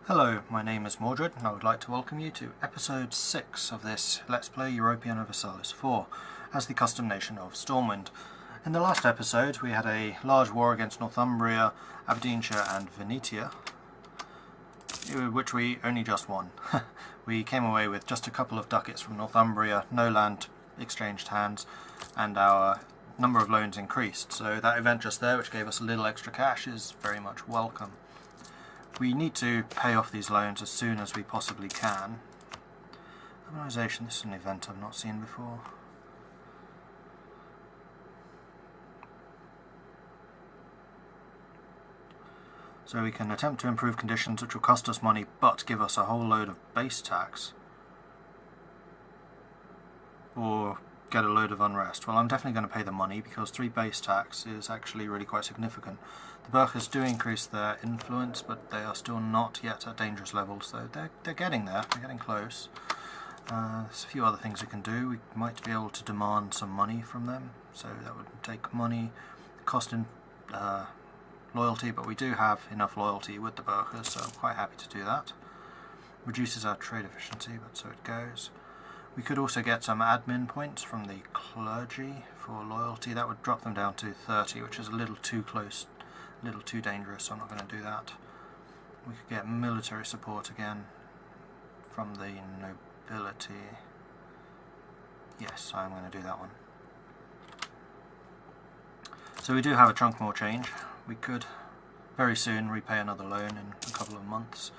Hello, my name is Mordred and I would like to welcome you to episode 6 of this Let's Play European Universalis 4 as the custom nation of Stormwind. In the last episode we had a large war against Northumbria, Aberdeenshire and Venetia, which we only just won. We came away with just a couple of ducats from Northumbria, no land exchanged hands, and our number of loans increased, so that event just there, which gave us a little extra cash, is very much welcome. We need to pay off these loans as soon as we possibly can. Urbanisation, this is an event I've not seen before. So we can attempt to improve conditions which will cost us money but give us a whole load of base tax. Or get a load of unrest. Well, I'm definitely going to pay the money because 3 base tax is actually really quite significant. The Burghers do increase their influence, but they are still not yet at dangerous levels, so they're getting there, they're getting close. There's a few other things we can do. We might be able to demand some money from them, so that would take money, cost in loyalty, but we do have enough loyalty with the Burghers, so I'm quite happy to do that. Reduces our trade efficiency, but so it goes. We could also get some admin points from the clergy for loyalty. That would drop them down to 30, which is a little too close, a little too dangerous, so I'm not going to do that. We could get military support again from the nobility. Yes, I'm going to do that one. So we do have a chunk more change. We could very soon repay another loan in a couple of months.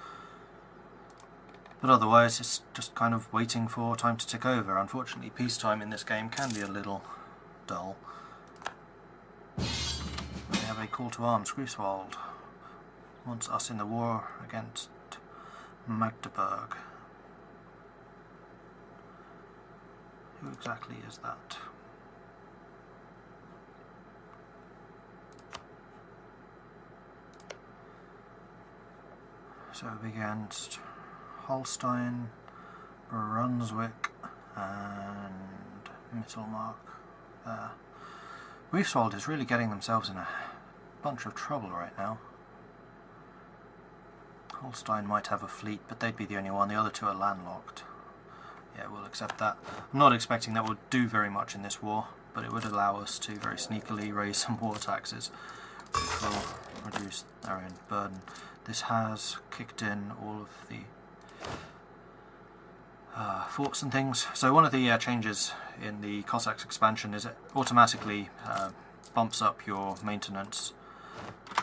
But otherwise, it's just kind of waiting for time to tick over. Unfortunately, peacetime in this game can be a little dull. We have a call to arms. Greifswald wants us in the war against Magdeburg. Who exactly is that? So against Holstein, Brunswick and Mittelmark there. Greifswald is really getting themselves in a bunch of trouble right now. Holstein might have a fleet, but they'd be the only one. The other two are landlocked. Yeah, we'll accept that. I'm not expecting that would do very much in this war, but it would allow us to very sneakily raise some war taxes, which will reduce our own burden. This has kicked in all of the forts and things. So one of the changes in the Cossacks expansion is it automatically bumps up your maintenance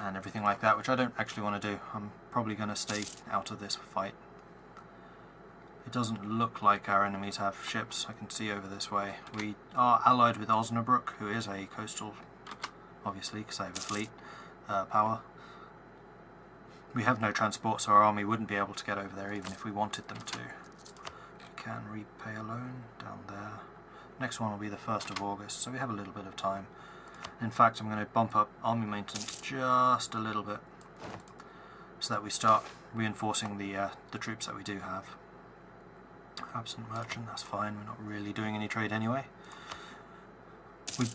and everything like that, which I don't actually want to do. I'm probably going to stay out of this fight. It doesn't look like our enemies have ships. I can see over this way. We are allied with Osnabrück, who is a coastal, obviously, because they have a fleet power. We have no transport, so our army wouldn't be able to get over there even if we wanted them to. We can repay a loan down there. Next one will be the 1st of August, so we have a little bit of time. In fact, I'm going to bump up army maintenance just a little bit so that we start reinforcing the troops that we do have. Absent merchant, that's fine, we're not really doing any trade anyway. We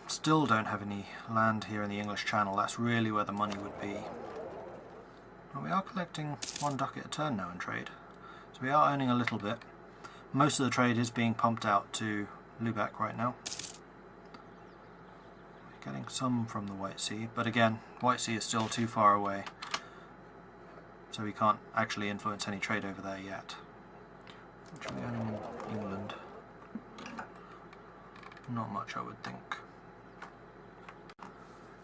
still don't have any land here in the English Channel. That's really where the money would be. Well, we are collecting 1 ducat a turn now in trade, so we are earning a little bit. Most of the trade is being pumped out to Lübeck right now. We're getting some from the White Sea, but again, White Sea is still too far away, so we can't actually influence any trade over there yet. Which are we earning in England? Not much, I would think.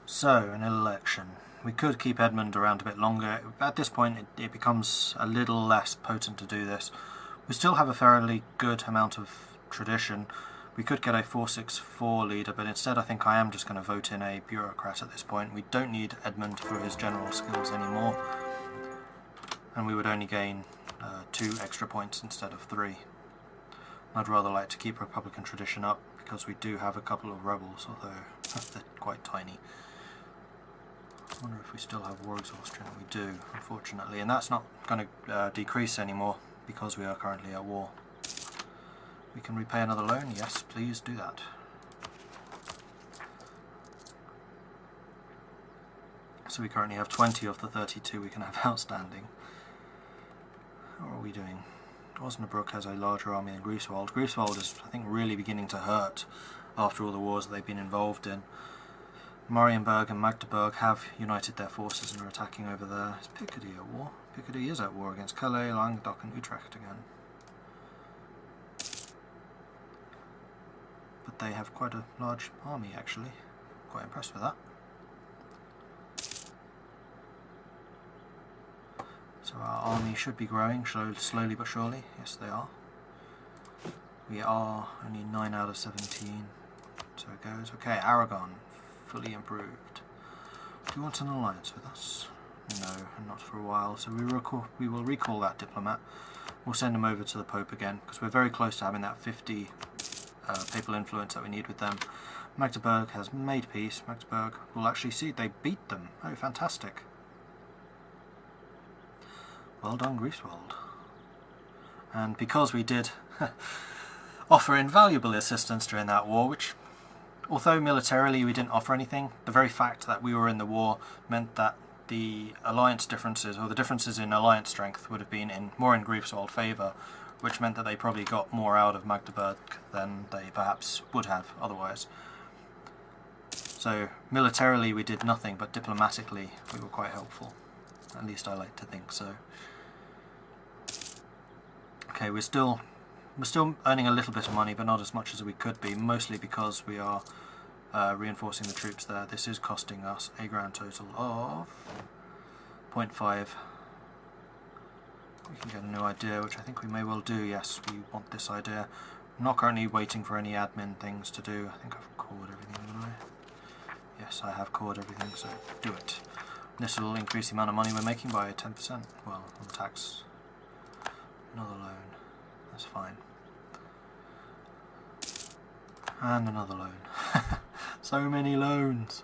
So, an election. We could keep Edmund around a bit longer. At this point it becomes a little less potent to do this. We still have a fairly good amount of tradition. We could get a 464 leader, but instead I think I am just going to vote in a bureaucrat at this point. We don't need Edmund for his general skills anymore, and we would only gain 2 extra points instead of 3. I'd rather like to keep Republican tradition up because we do have a couple of rebels, although they're quite tiny. I wonder if we still have war exhaustion. We do, unfortunately, and that's not going to decrease anymore because we are currently at war. We can repay another loan. Yes, please do that. So we currently have 20 of the 32 we can have outstanding. How are we doing? Osnabrück has a larger army than Greifswald. Greifswald is, I think, really beginning to hurt after all the wars that they've been involved in. Marienburg and Magdeburg have united their forces and are attacking over there. Is Picardy at war? Picardy is at war against Calais, Languedoc and Utrecht again. But they have quite a large army actually. Quite impressed with that. So our army should be growing slowly but surely. Yes, they are. We are only 9 out of 17. So it goes. Okay, Aragon, fully improved. Do you want an alliance with us? No, not for a while. So we will recall that diplomat. We'll send him over to the Pope again, because we're very close to having that 50 papal influence that we need with them. Magdeburg has made peace. Magdeburg will actually see they beat them. Oh, fantastic. Well done, Greifswald. And because we did offer invaluable assistance during that war, which, although militarily we didn't offer anything, the very fact that we were in the war meant that the alliance differences, or the differences in alliance strength, would have been more in Greifswald's favour, which meant that they probably got more out of Magdeburg than they perhaps would have otherwise. So militarily we did nothing, but diplomatically we were quite helpful. At least I like to think so. Okay, we're still earning a little bit of money, but not as much as we could be, mostly because we are reinforcing the troops there. This is costing us a grand total of 0.5. We can get a new idea, which I think we may well do. Yes, we want this idea. I'm not currently waiting for any admin things to do. I think I've cored everything, haven't I? Yes, I have cored everything, so do it. This will increase the amount of money we're making by 10%. Well, on tax. Another loan. That's fine. And another loan. So many loans.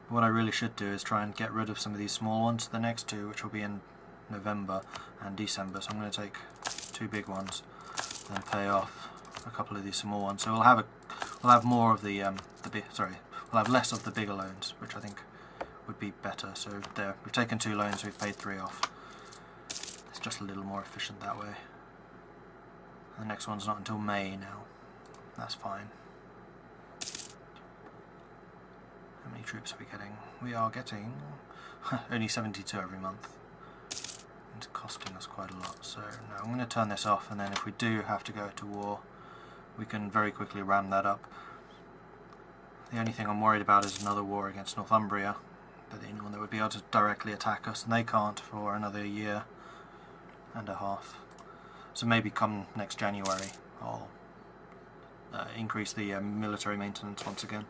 What I really should do is try and get rid of some of these small ones. The next two, which will be in November and December. So I'm going to take 2 big ones and pay off a couple of these small ones. So we'll have more of the we'll have less of the bigger loans, which I think would be better. So there, we've taken 2 loans, we've paid 3 off. It's just a little more efficient that way. The next one's not until May now. That's fine. How many troops are we getting? We are getting only 72 every month. It's costing us quite a lot. So no, I'm going to turn this off, and then if we do have to go to war, we can very quickly ram that up. The only thing I'm worried about is another war against Northumbria. They're the only one that would be able to directly attack us, and they can't for another year and a half. So maybe come next January I'll increase the military maintenance once again.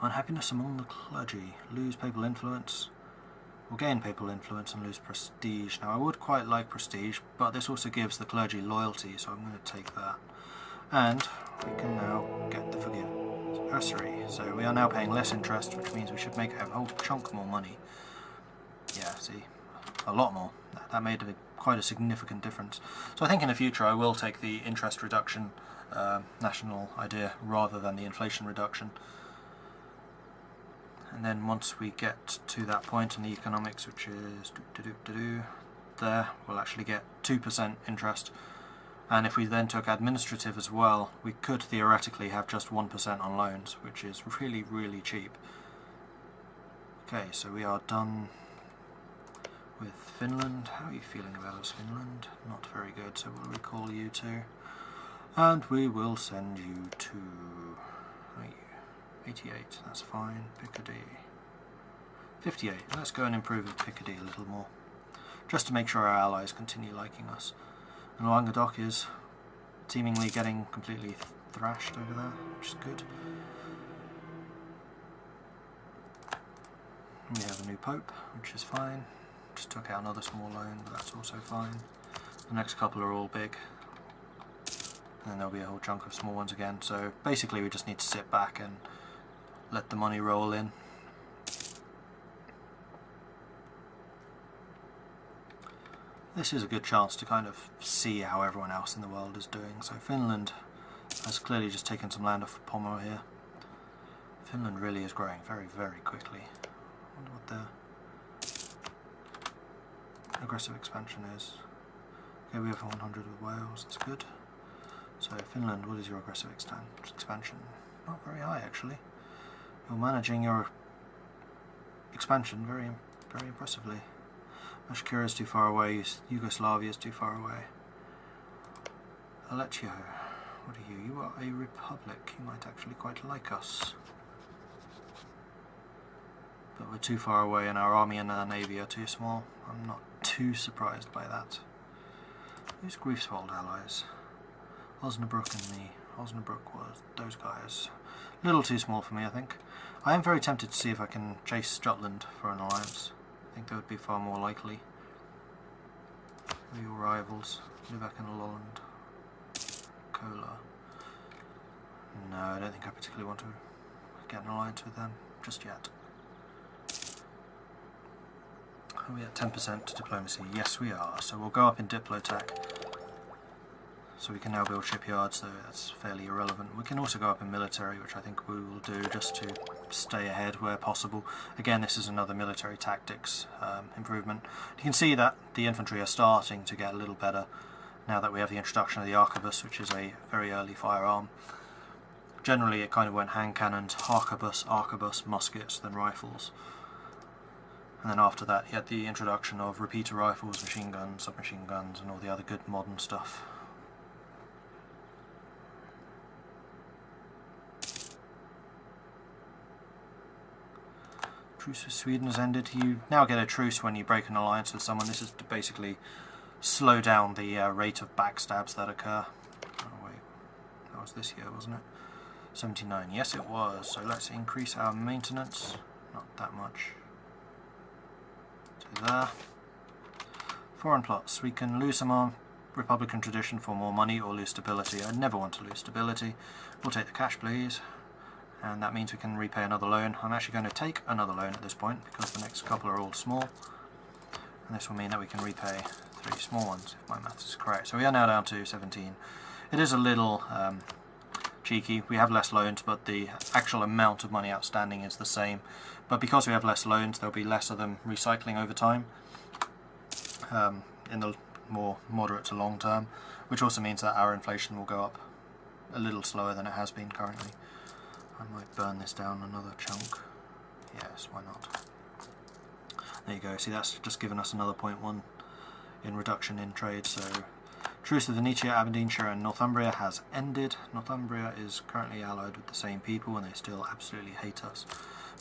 Unhappiness among the clergy. Lose papal influence. Or gain papal influence and lose prestige. Now I would quite like prestige, but this also gives the clergy loyalty, so I'm going to take that. And we can now get the forgive usury. So we are now paying less interest, which means we should make a whole chunk more money. Yeah, see, a lot more. That made quite a significant difference. So I think in the future I will take the interest reduction national idea rather than the inflation reduction. And then once we get to that point in the economics, which is there, we'll actually get 2% interest. And if we then took administrative as well, we could theoretically have just 1% on loans, which is really, really cheap. Okay, so we are done with Finland. How are you feeling about us, Finland? Not very good, so we'll recall you two. And we will send you to... 88, that's fine. Picardy. 58, let's go and improve Picardy a little more. Just to make sure our allies continue liking us. And Languedoc is seemingly getting completely thrashed over there, which is good. We have a new pope, which is fine. Just took out another small loan, but that's also fine. The next couple are all big. And then there'll be a whole chunk of small ones again. So basically we just need to sit back and let the money roll in. This is a good chance to kind of see how everyone else in the world is doing. So Finland has clearly just taken some land off Pommern here. Finland really is growing very, very quickly. I wonder what aggressive expansion is. Okay, we have 100 with Wales, that's good. So Finland, what is your aggressive expansion? Not very high actually. You're managing your expansion very impressively. Mashkira is too far away, Yugoslavia is too far away. Alecchio, what are you? You are a republic, you might actually quite like us. But we're too far away and our army and our navy are too small. I'm not too surprised by that. Who's Greifswald allies? Osnabrück and me. Osnabrück was those guys. A little too small for me, I think. I am very tempted to see if I can chase Jutland for an alliance. I think that would be far more likely. Who are your rivals? Lübeck and Lolland. Kola. No, I don't think I particularly want to get an alliance with them just yet. Are we at 10% diplomacy? Yes, we are. So we'll go up in Diplotech. So we can now build shipyards, so that's fairly irrelevant. We can also go up in military, which I think we will do just to stay ahead where possible. Again, this is another military tactics improvement. You can see that the infantry are starting to get a little better now that we have the introduction of the arquebus, which is a very early firearm. Generally, it kind of went hand cannons, arquebus, muskets, then rifles. And then after that, you had the introduction of repeater rifles, machine guns, submachine guns, and all the other good modern stuff. Truce with Sweden has ended. You now get a truce when you break an alliance with someone. This is to basically slow down the rate of backstabs that occur. Oh wait, that was this year, wasn't it? 79. Yes, it was. So let's increase our maintenance. Not that much. To there. Foreign plots. We can lose some more Republican tradition for more money or lose stability. I never want to lose stability. We'll take the cash, please. And that means we can repay another loan. I'm actually going to take another loan at this point because the next couple are all small. And this will mean that we can repay 3 small ones, if my maths is correct. So we are now down to 17. It is a little cheeky. We have less loans, but the actual amount of money outstanding is the same. But because we have less loans, there'll be less of them recycling over time in the more moderate to long term, which also means that our inflation will go up a little slower than it has been currently. I might burn this down another chunk. Yes, why not? There you go. See, that's just given us another 0.1 in reduction in trade. So, truce with Venetia, Aberdeenshire and Northumbria has ended. Northumbria is currently allied with the same people and they still absolutely hate us.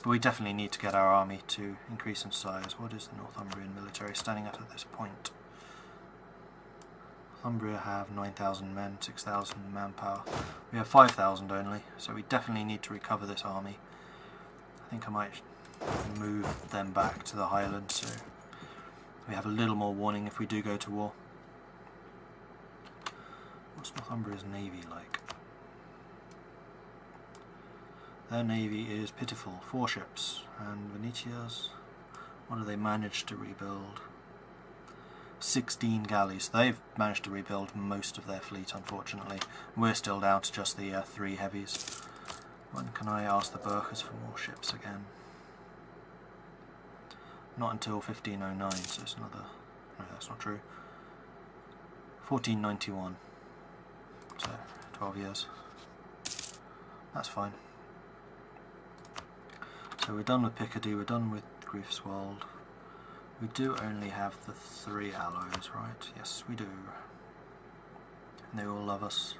But we definitely need to get our army to increase in size. What is the Northumbrian military standing at this point? Northumbria have 9,000 men, 6,000 manpower. We have 5,000 only, so we definitely need to recover this army. I think I might move them back to the Highlands so we have a little more warning if we do go to war. What's Northumbria's navy like? Their navy is pitiful, 4 ships, and Venetia's, what do they manage to rebuild? 16 galleys. They've managed to rebuild most of their fleet, unfortunately. We're still down to just the 3 heavies. When can I ask the Burkers for more ships again? Not until 1509, so it's another... No, that's not true. 1491. So, 12 years. That's fine. So we're done with Picardy, we're done with Greifswald. We do only have the 3 allies, right? Yes, we do. And they all love us.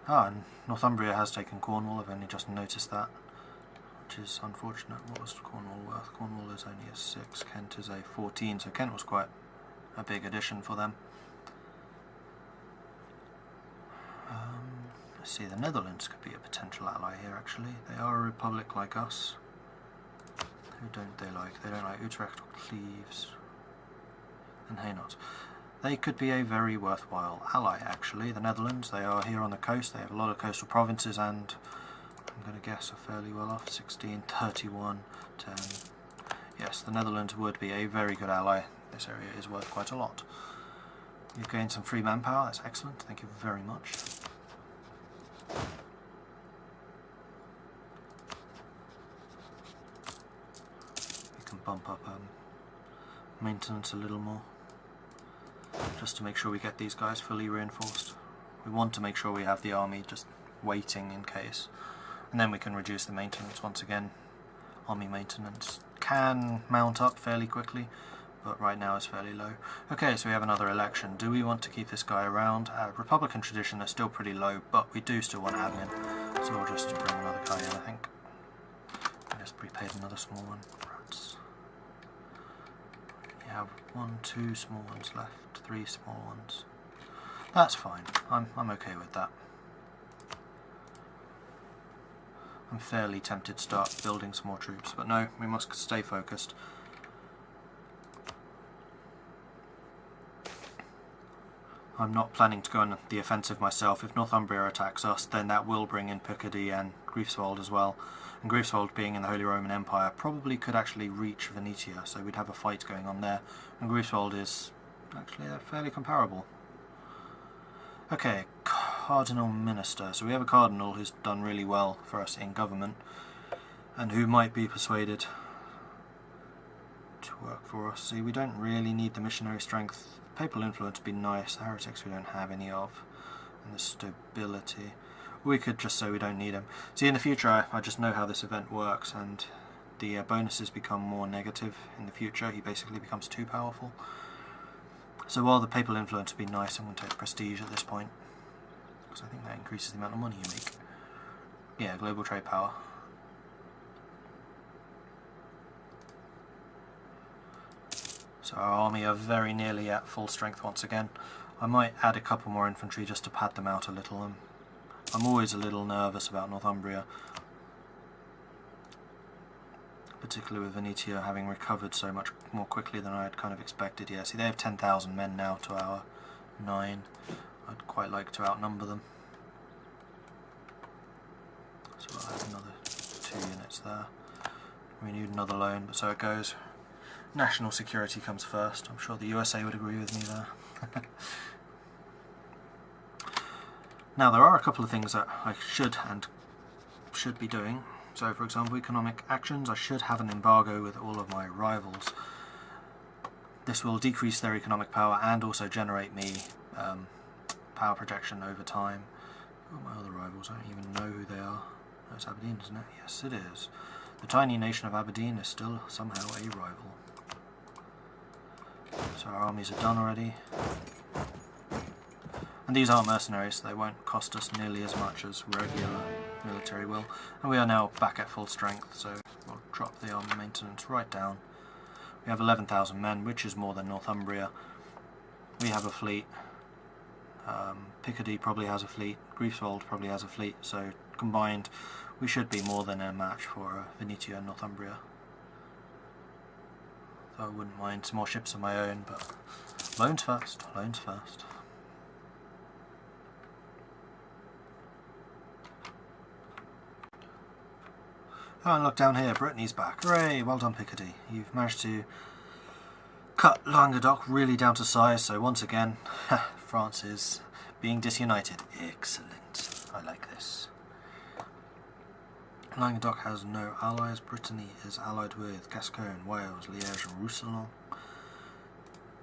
Ah, and Northumbria has taken Cornwall, I've only just noticed that. Which is unfortunate. What was Cornwall worth? Cornwall is only a 6, Kent is a 14, so Kent was quite a big addition for them. Let's see, the Netherlands could be a potential ally here actually. They are a republic like us. Who don't they like? They don't like Utrecht or Cleves and Hainaut. They could be a very worthwhile ally actually. The Netherlands, they are here on the coast, they have a lot of coastal provinces and I'm going to guess are fairly well off. 16, 31, 10. Yes, the Netherlands would be a very good ally. This area is worth quite a lot. You've gained some free manpower, that's excellent, thank you very much. Bump up maintenance a little more, just to make sure we get these guys fully reinforced. We want to make sure we have the army just waiting in case, and then we can reduce the maintenance once again. Army maintenance can mount up fairly quickly, but right now it's fairly low. Okay, so we have another election. Do we want to keep this guy around? Republican tradition is still pretty low, but we do still want to have him in, so we'll just bring another guy in, I think. I just prepaid another small one. Rats. We have 1, 2 small ones left, 3 small ones. That's fine. I'm okay with that. I'm fairly tempted to start building some more troops, but no, we must stay focused. I'm not planning to go on the offensive myself. If Northumbria attacks us, then that will bring in Picardy and Greifswald as well. And Greifswald, being in the Holy Roman Empire, probably could actually reach Venetia, so we'd have a fight going on there. And Greifswald is actually fairly comparable. Okay, Cardinal Minister. So we have a Cardinal who's done really well for us in government, and who might be persuaded to work for us. See, we don't really need the missionary strength. Papal influence would be nice. The heretics we don't have any of. And the stability. We could just say we don't need him. See, in the future, I just know how this event works, and the bonuses become more negative in the future. He basically becomes too powerful. So while the papal influence would be nice, I'm going to take prestige at this point, because I think that increases the amount of money you make. Yeah, global trade power. So our army are very nearly at full strength once again. I might add a couple more infantry just to pad them out a little. I'm always a little nervous about Northumbria, particularly with Venetia having recovered so much more quickly than I had kind of expected. Yeah, see, they have 10,000 men now to our 9. I'd quite like to outnumber them. So I'll have another 2 units there. We need another loan, but so it goes. National security comes first. I'm sure the USA would agree with me there. Now, there are a couple of things that I should be doing. So, for example, economic actions. I should have an embargo with all of my rivals. This will decrease their economic power and also generate me power projection over time. Oh, my other rivals, I don't even know who they are. That's Aberdeen, isn't it? Yes, it is. The tiny nation of Aberdeen is still somehow a rival. So our armies are done already. And these aren't mercenaries, so they won't cost us nearly as much as regular military will. And we are now back at full strength, so we'll drop the army maintenance right down. We have 11,000 men, which is more than Northumbria. We have a fleet. Picardy probably has a fleet. Greifswald probably has a fleet, so combined we should be more than a match for Venetia and Northumbria. Though I wouldn't mind some more ships of my own, but loans first, loans first. Oh, and look down here, Brittany's back. Hooray, well done Picardy. You've managed to cut Languedoc really down to size, so once again, France is being disunited. Excellent. I like this. Languedoc has no allies. Brittany is allied with Gascogne, Wales, Liège and Roussillon.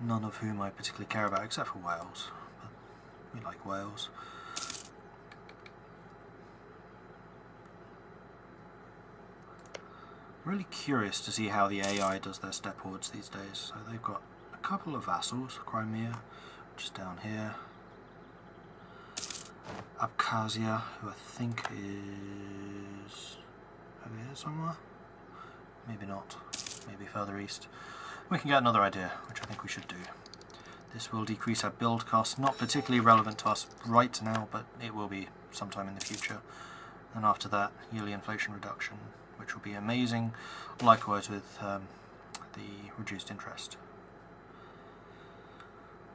None of whom I particularly care about, except for Wales. But we like Wales. Really curious to see how the AI does their step hordes these days. So they've got a couple of vassals, Crimea, which is down here. Abkhazia, who I think is over here somewhere. Maybe not. Maybe further east. We can get another idea, which I think we should do. This will decrease our build cost, not particularly relevant to us right now, but it will be sometime in the future. And after that, yearly inflation reduction, which will be amazing, likewise with the reduced interest.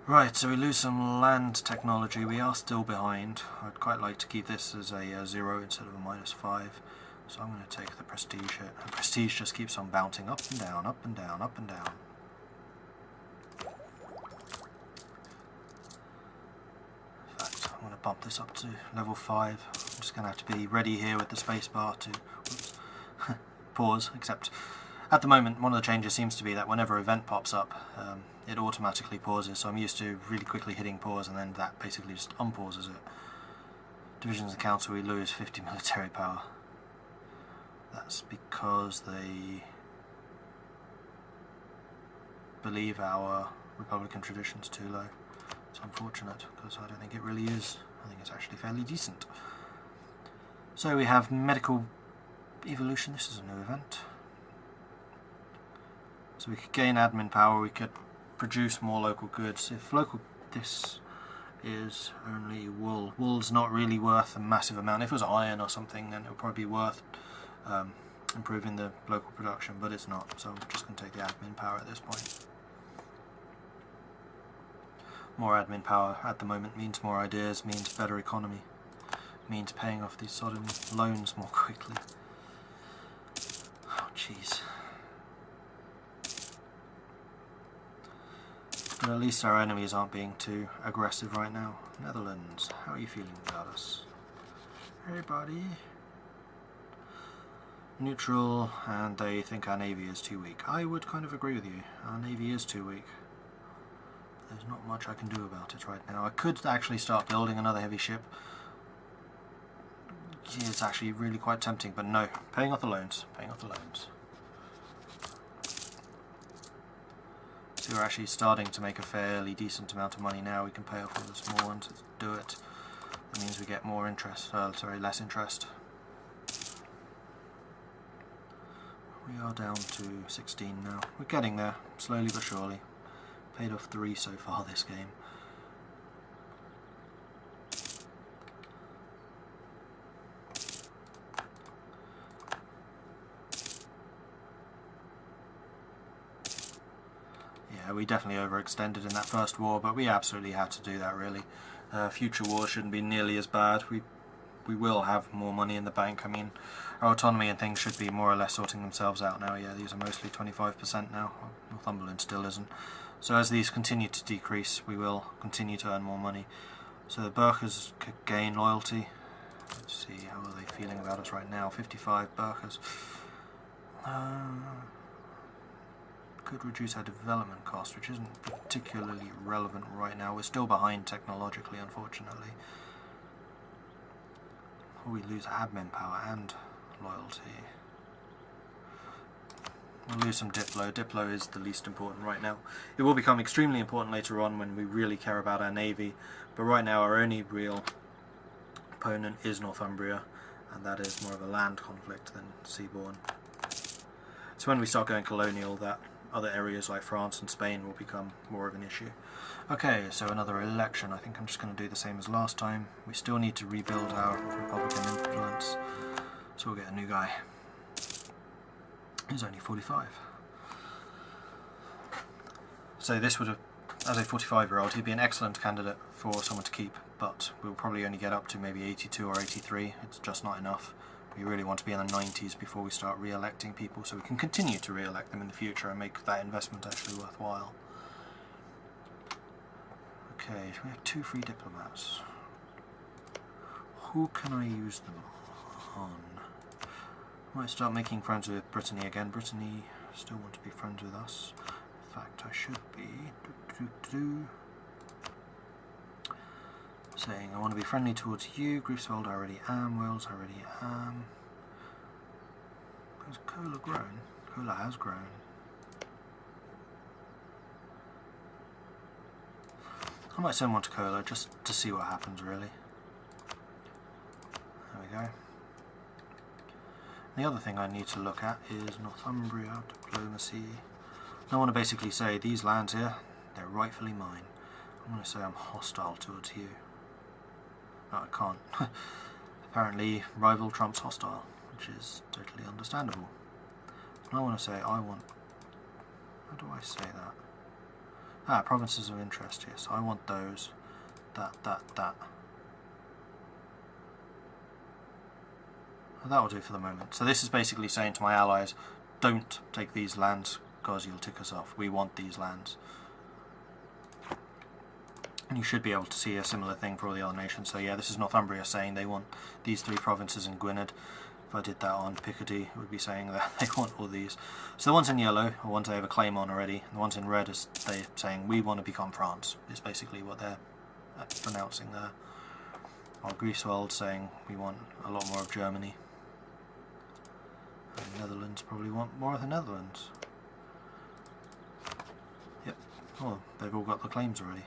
Right, so we lose some land technology. We are still behind. I'd quite like to keep this as a 0 instead of a -5. So I'm going to take the prestige hit. And prestige just keeps on bouncing up and down, up and down, up and down. In fact, I'm going to bump this up to level 5. I'm just going to have to be ready here with the spacebar to pause, except At the moment, one of the changes seems to be that whenever event pops up, it automatically pauses, so I'm used to really quickly hitting pause and then that basically just unpauses it. Divisions of the Council, we lose 50 military power. That's because they believe our Republican tradition's too low. It's unfortunate, because I don't think it really is. I think it's actually fairly decent. So we have medical evolution. This is a new event. So we could gain admin power, we could produce more local goods. If local, this is only wool. Wool's not really worth a massive amount. If it was iron or something, then it would probably be worth improving the local production, but it's not. So I'm just going to take the admin power at this point. More admin power at the moment means more ideas, means better economy, means paying off these sodden loans more quickly. Oh jeez. But at least our enemies aren't being too aggressive right now. Netherlands, how are you feeling about us? Hey buddy. Neutral, and they think our navy is too weak. I would kind of agree with you. Our navy is too weak. There's not much I can do about it right now. I could actually start building another heavy ship. It's actually really quite tempting, but no. Paying off the loans. Paying off the loans. So we're actually starting to make a fairly decent amount of money now. We can pay off all the small ones. Let's do it. That means we get more interest. Less interest. We are down to 16 now. We're getting there, slowly but surely. Paid off 3 so far this game. Yeah, we definitely overextended in that first war, but we absolutely had to do that really. Future wars shouldn't be nearly as bad. We will have more money in the bank. I mean, our autonomy and things should be more or less sorting themselves out now. Yeah, these are mostly 25% now. Northumberland still isn't. So as these continue to decrease, we will continue to earn more money. So the Burkers could gain loyalty. Let's see, how are they feeling about us right now? 55 Burkers. Could reduce our development cost, which isn't particularly relevant right now. We're still behind technologically, unfortunately. We lose admin power and loyalty. We'll lose some Diplo. Diplo is the least important right now. It will become extremely important later on when we really care about our navy, but right now our only real opponent is Northumbria, and that is more of a land conflict than seaborne. So when we start going colonial, that other areas like France and Spain will become more of an issue. Okay, so another election. I think I'm just going to do the same as last time. We still need to rebuild our Republican influence, so we'll get a new guy. He's only 45. So this would have, as a 45-year-old, he'd be an excellent candidate for someone to keep, but we'll probably only get up to maybe 82 or 83. It's just not enough. We really want to be in the 90s before we start re-electing people, so we can continue to re-elect them in the future and make that investment actually worthwhile. Okay, we have 2 free diplomats. Who can I use them on? I might start making friends with Brittany again. Brittany still want to be friends with us. In fact, I should be saying I want to be friendly towards you. Greifswald I already am. Wales I already am. Has Cola grown? Cola has grown. I might send one to Cola just to see what happens really. There we go. The other thing I need to look at is Northumbria, diplomacy. I want to basically say these lands here, they're rightfully mine. I'm going to say I'm hostile towards you. No, I can't. Apparently rival trumps hostile, which is totally understandable. And I want to say I want... How do I say that? Ah, provinces of interest, yes. I want those. That. That will do for the moment. So this is basically saying to my allies, don't take these lands because you'll tick us off. We want these lands. And you should be able to see a similar thing for all the other nations. So yeah, this is Northumbria saying they want these 3 provinces in Gwynedd. If I did that on Picardy, it would be saying that they want all these. So the ones in yellow are ones they have a claim on already. The ones in red are they saying we want to become France. Is basically what they're pronouncing there. While Greifswald saying we want a lot more of Germany. And the Netherlands probably want more of the Netherlands. Yep. Oh, they've all got the claims already.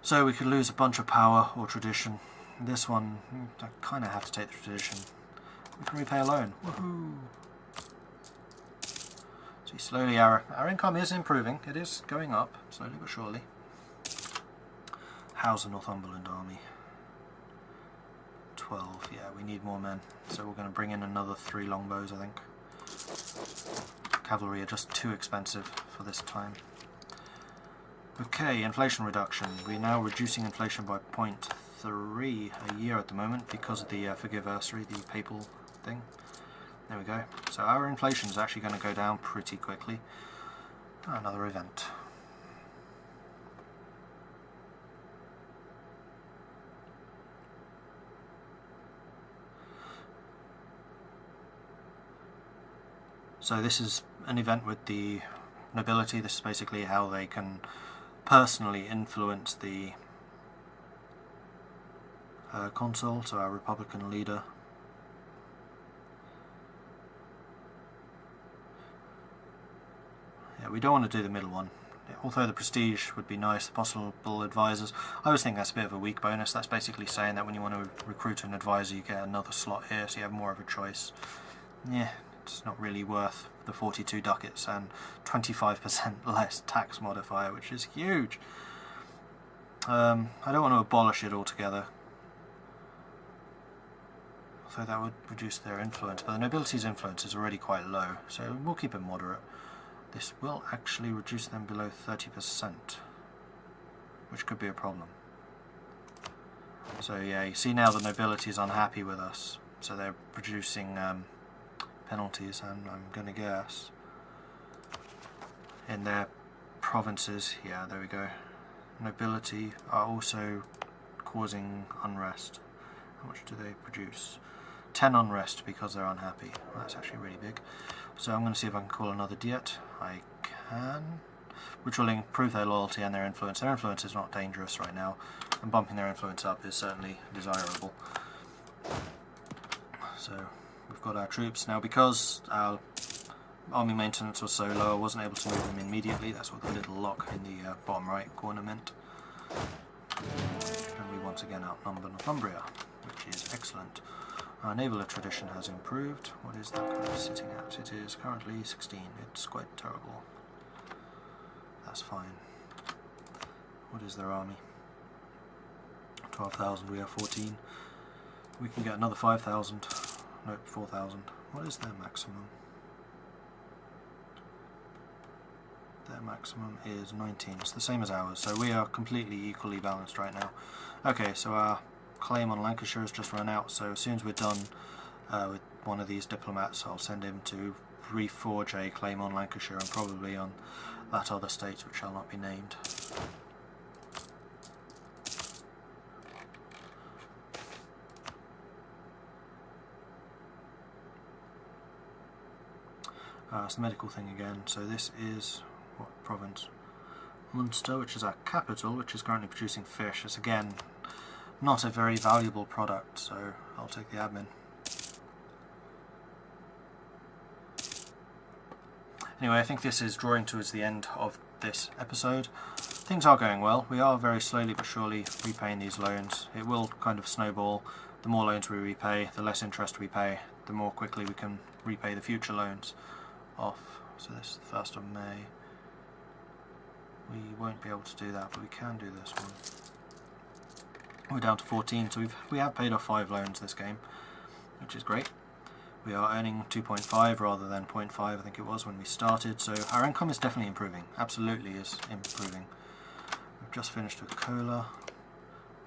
So we could lose a bunch of power or tradition. This one, I kind of have to take the tradition. We can repay a loan. Woohoo! See, slowly our income is improving. It is going up, slowly but surely. How's the Northumberland army? 12, yeah, we need more men. So we're going to bring in another 3 longbows, I think. Cavalry are just too expensive for this time. Okay, inflation reduction. We're now reducing inflation by 0.3 a year at the moment because of the Forgiversary, the papal thing. There we go. So our inflation is actually going to go down pretty quickly. Another event. So this is an event with the nobility. This is basically how they can personally influence the consul, so our Republican leader. Yeah, we don't want to do the middle one. Although the prestige would be nice, the possible advisors. I always think that's a bit of a weak bonus. That's basically saying that when you want to recruit an advisor, you get another slot here, so you have more of a choice. Yeah, it's not really worth the 42 ducats and 25% less tax modifier, which is huge. I don't want to abolish it altogether, although that would reduce their influence, but the nobility's influence is already quite low, so we'll keep it moderate. This will actually reduce them below 30%, which could be a problem. So yeah, you see now the nobility is unhappy with us, so they're producing penalties, and I'm going to guess in their provinces, yeah, there we go, nobility are also causing unrest. How much do they produce? 10 unrest because they're unhappy. Well, that's actually really big. So I'm going to see if I can call another diet. I can, which will improve their loyalty and their influence. Their influence is not dangerous right now, and bumping their influence up is certainly desirable. So we've got our troops now. Because our army maintenance was so low, I wasn't able to move them immediately. That's what the little lock in the bottom right corner meant. And we once again outnumber Northumbria, which is excellent. Our naval tradition has improved. What is that currently sitting at? It is currently 16. It's quite terrible. That's fine. What is their army? 12,000, we have 14. We can get another 5,000. Nope, 4,000. What is their maximum? Their maximum is 19. It's the same as ours, so we are completely equally balanced right now. Okay, so our claim on Lancashire has just run out, so as soon as we're done with one of these diplomats, I'll send him to reforge a claim on Lancashire and probably on that other state which shall not be named. It's the medical thing again, so this is, what province? Munster, which is our capital, which is currently producing fish. It's again not a very valuable product, so I'll take the admin. Anyway, I think this is drawing towards the end of this episode. Things are going well. We are very slowly but surely repaying these loans. It will kind of snowball. The more loans we repay, the less interest we pay, the more quickly we can repay the future loans off. So this is the 1st of May. We won't be able to do that, but we can do this one. We're down to 14, so we have paid off 5 loans this game, which is great. We are earning 2.5 rather than 0.5, I think it was when we started, so our income is definitely improving, absolutely is improving. We've just finished with Cola.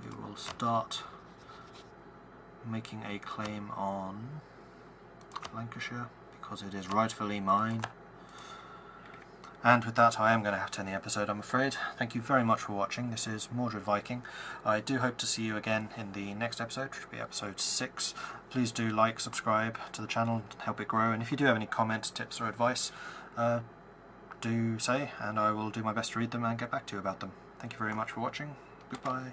We will start making a claim on Lancashire, because it is rightfully mine. And with that, I am going to have to end the episode, I'm afraid. Thank you very much for watching. This is Mordred Viking. I do hope to see you again in the next episode, which will be episode 6. Please do like, subscribe to the channel, help it grow, and if you do have any comments, tips or advice, do say, and I will do my best to read them and get back to you about them. Thank you very much for watching. Goodbye.